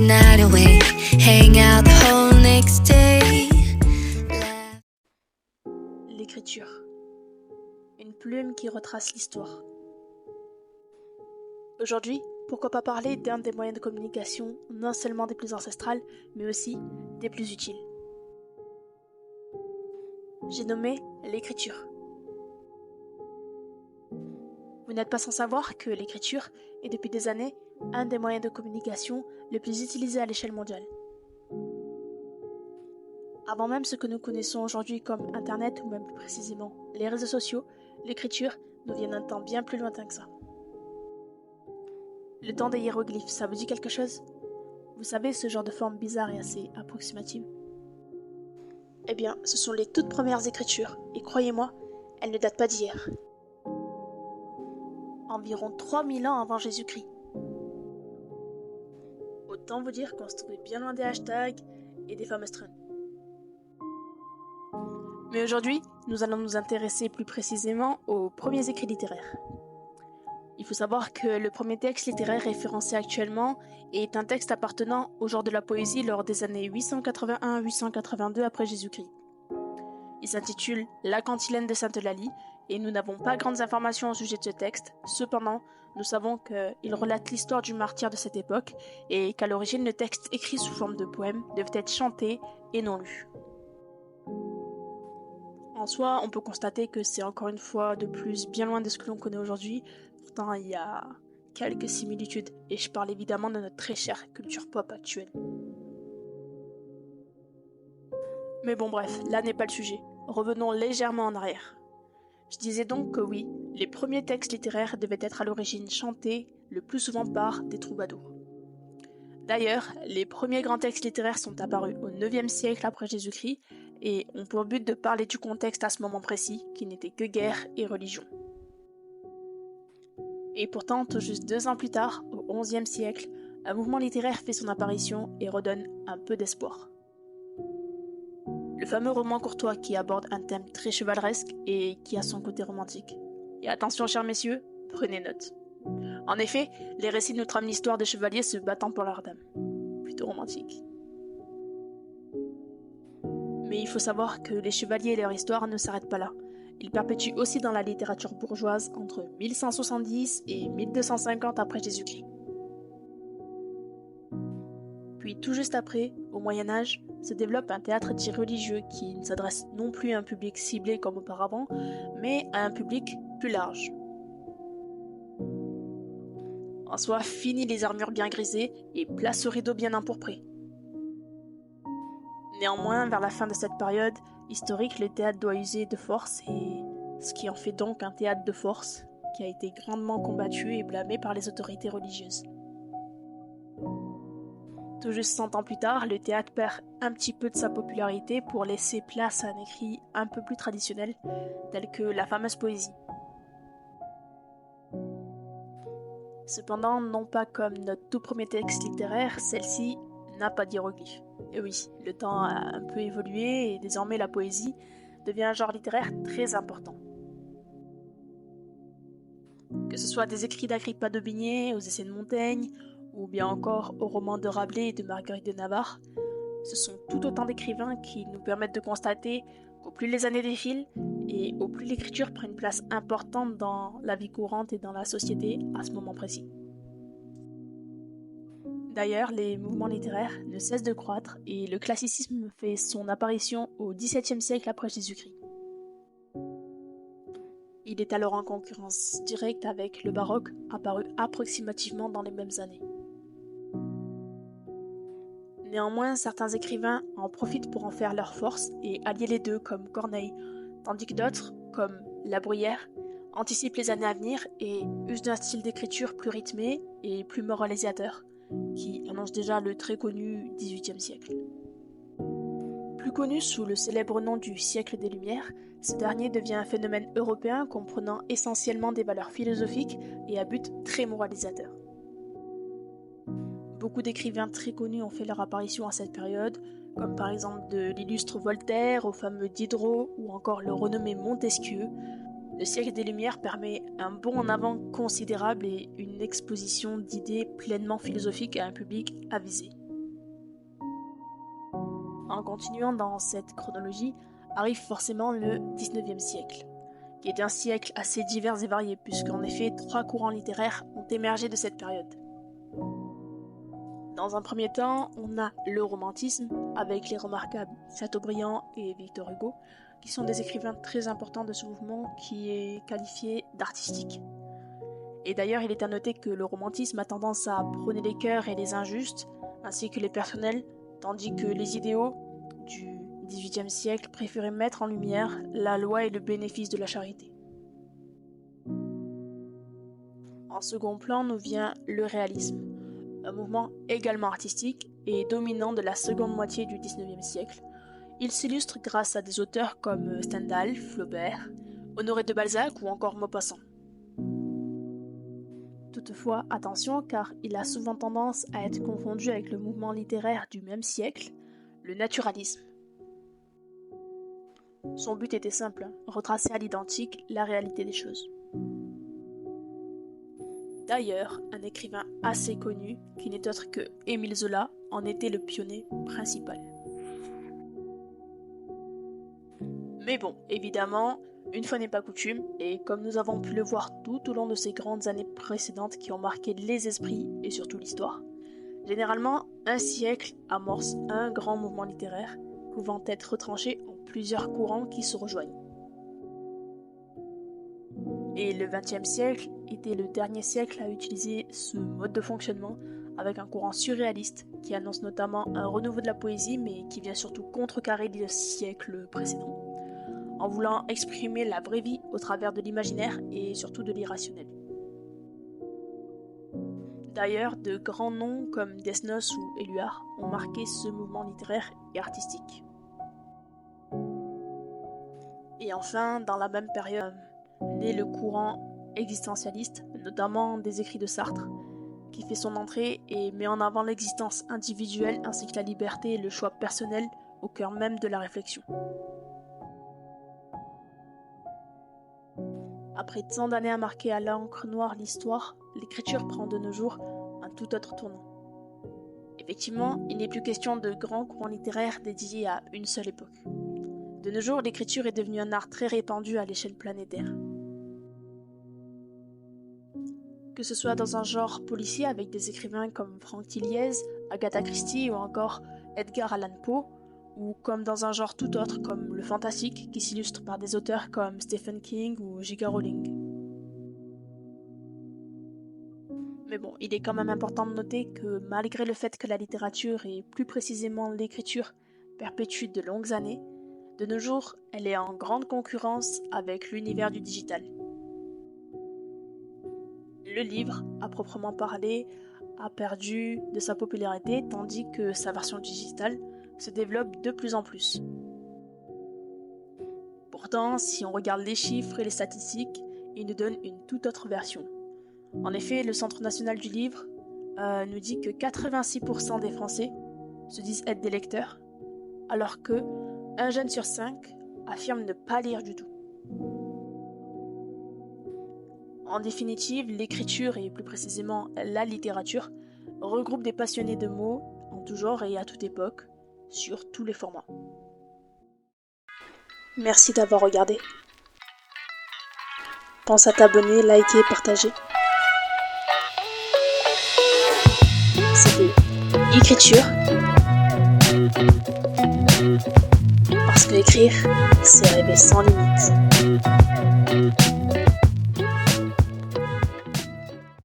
night away, hang out the whole next day. L'écriture. Une plume qui retrace l'histoire. Aujourd'hui, pourquoi pas parler d'un des moyens de communication, non seulement des plus ancestrales, mais aussi des plus utiles. J'ai nommé l'écriture. Vous n'êtes pas sans savoir que l'écriture est depuis des années un des moyens de communication les plus utilisés à l'échelle mondiale. Avant même ce que nous connaissons aujourd'hui comme Internet ou même plus précisément les réseaux sociaux, l'écriture nous vient d'un temps bien plus lointain que ça. Le temps des hiéroglyphes, ça vous dit quelque chose? Vous savez, ce genre de forme bizarre et assez approximative? Eh bien, ce sont les toutes premières écritures, et croyez-moi, elles ne datent pas d'hier. Environ 3000 ans avant Jésus-Christ. Autant vous dire qu'on se trouvait bien loin des hashtags et des fameuses trends. Mais aujourd'hui, nous allons nous intéresser plus précisément aux premiers écrits littéraires. Il faut savoir que le premier texte littéraire référencé actuellement est un texte appartenant au genre de la poésie lors des années 881-882 après Jésus-Christ. Il s'intitule La Cantilène de Sainte-Eulalie et nous n'avons pas grandes informations au sujet de ce texte. Cependant, nous savons qu'il relate l'histoire du martyr de cette époque et qu'à l'origine, le texte écrit sous forme de poème devait être chanté et non lu. En soi, on peut constater que c'est encore une fois de plus bien loin de ce que l'on connaît aujourd'hui. Pourtant, il y a quelques similitudes et je parle évidemment de notre très chère culture pop actuelle. Mais bon bref, là n'est pas le sujet. Revenons légèrement en arrière. Je disais donc que oui, les premiers textes littéraires devaient être à l'origine chantés, le plus souvent par des troubadours. D'ailleurs, les premiers grands textes littéraires sont apparus au IXe siècle après Jésus-Christ et ont pour but de parler du contexte à ce moment précis, qui n'était que guerre et religion. Et pourtant, tout juste 2 ans plus tard, au XIe siècle, un mouvement littéraire fait son apparition et redonne un peu d'espoir. Le fameux roman courtois qui aborde un thème très chevaleresque et qui a son côté romantique. Et attention chers messieurs, prenez note. En effet, les récits nous trament l'histoire de chevaliers se battant pour leur dame. Plutôt romantique. Mais il faut savoir que les chevaliers et leur histoire ne s'arrêtent pas là. Ils perpétuent aussi dans la littérature bourgeoise entre 1170 et 1250 après Jésus-Christ. Puis tout juste après, au Moyen-Âge, se développe un théâtre dit religieux qui ne s'adresse non plus à un public ciblé comme auparavant, mais à un public plus large. En soi, fini les armures bien grisées et place au rideau bien empourpré. Néanmoins, vers la fin de cette période historique, le théâtre doit user de force et ce qui en fait donc un théâtre de force qui a été grandement combattu et blâmé par les autorités religieuses. Tout juste 100 ans plus tard, le théâtre perd un petit peu de sa popularité pour laisser place à un écrit un peu plus traditionnel, tel que la fameuse poésie. Cependant, non pas comme notre tout premier texte littéraire, celle-ci n'a pas d'hiéroglyphes. Et oui, le temps a un peu évolué et désormais la poésie devient un genre littéraire très important. Que ce soit des écrits d'Agrippa d'Aubigné aux essais de Montaigne, ou bien encore aux romans de Rabelais et de Marguerite de Navarre, ce sont tout autant d'écrivains qui nous permettent de constater qu'au plus les années défilent et au plus l'écriture prend une place importante dans la vie courante et dans la société à ce moment précis. D'ailleurs, les mouvements littéraires ne cessent de croître et le classicisme fait son apparition au XVIIe siècle après Jésus-Christ. Il est alors en concurrence directe avec le baroque, apparu approximativement dans les mêmes années. Néanmoins, certains écrivains en profitent pour en faire leur force et allier les deux comme Corneille, tandis que d'autres, comme La Bruyère, anticipent les années à venir et usent d'un style d'écriture plus rythmé et plus moralisateur, qui annonce déjà le très connu XVIIIe siècle. Plus connu sous le célèbre nom du siècle des Lumières, ce dernier devient un phénomène européen comprenant essentiellement des valeurs philosophiques et à but très moralisateur. Beaucoup d'écrivains très connus ont fait leur apparition à cette période, comme par exemple de l'illustre Voltaire au fameux Diderot ou encore le renommé Montesquieu. Le siècle des Lumières permet un bond en avant considérable et une exposition d'idées pleinement philosophiques à un public avisé. En continuant dans cette chronologie, arrive forcément le 19e siècle, qui est un siècle assez divers et varié, puisqu'en effet 3 courants littéraires ont émergé de cette période. Dans un premier temps, on a le romantisme, avec les remarquables Chateaubriand et Victor Hugo, qui sont des écrivains très importants de ce mouvement qui est qualifié d'artistique. Et d'ailleurs, il est à noter que le romantisme a tendance à prôner les cœurs et les injustes, ainsi que les personnels, tandis que les idéaux du XVIIIe siècle préféraient mettre en lumière la loi et le bénéfice de la charité. En second plan nous vient le réalisme, un mouvement également artistique et dominant de la seconde moitié du XIXe siècle. Il s'illustre grâce à des auteurs comme Stendhal, Flaubert, Honoré de Balzac ou encore Maupassant. Toutefois, attention, car il a souvent tendance à être confondu avec le mouvement littéraire du même siècle, le naturalisme. Son but était simple, retracer à l'identique la réalité des choses. D'ailleurs, un écrivain assez connu, qui n'est autre que Émile Zola, en était le pionnier principal. Mais bon, évidemment, une fois n'est pas coutume, et comme nous avons pu le voir tout au long de ces grandes années précédentes qui ont marqué les esprits et surtout l'histoire, généralement, un siècle amorce un grand mouvement littéraire, pouvant être retranché en plusieurs courants qui se rejoignent. Et le XXe siècle était le dernier siècle à utiliser ce mode de fonctionnement avec un courant surréaliste qui annonce notamment un renouveau de la poésie mais qui vient surtout contrecarrer les siècles précédents en voulant exprimer la vraie vie au travers de l'imaginaire et surtout de l'irrationnel. D'ailleurs, de grands noms comme Desnos ou Éluard ont marqué ce mouvement littéraire et artistique. Et enfin, dans la même période, naît le courant existentialiste, notamment des écrits de Sartre, qui fait son entrée et met en avant l'existence individuelle ainsi que la liberté et le choix personnel au cœur même de la réflexion. Après tant d'années à marquer à l'encre noire l'histoire, l'écriture prend de nos jours un tout autre tournant. Effectivement, il n'est plus question de grands courants littéraires dédiés à une seule époque. De nos jours, l'écriture est devenue un art très répandu à l'échelle planétaire. Que ce soit dans un genre policier avec des écrivains comme Franck Tilliez, Agatha Christie ou encore Edgar Allan Poe, ou comme dans un genre tout autre comme le fantastique qui s'illustre par des auteurs comme Stephen King ou J.K. Rowling. Mais bon, il est quand même important de noter que malgré le fait que la littérature et plus précisément l'écriture perpétue de longues années, de nos jours, elle est en grande concurrence avec l'univers du digital. Le livre, à proprement parler, a perdu de sa popularité tandis que sa version digitale se développe de plus en plus. Pourtant, si on regarde les chiffres et les statistiques, ils nous donnent une toute autre version. En effet, le Centre national du livre nous dit que 86% des Français se disent être des lecteurs, alors que un jeune sur 5 affirme ne pas lire du tout. En définitive, l'écriture et plus précisément la littérature regroupe des passionnés de mots en tout genre et à toute époque, sur tous les formats. Merci d'avoir regardé. Pense à t'abonner, liker, partager. C'était Écriture. Parce que écrire, c'est rêver sans limite.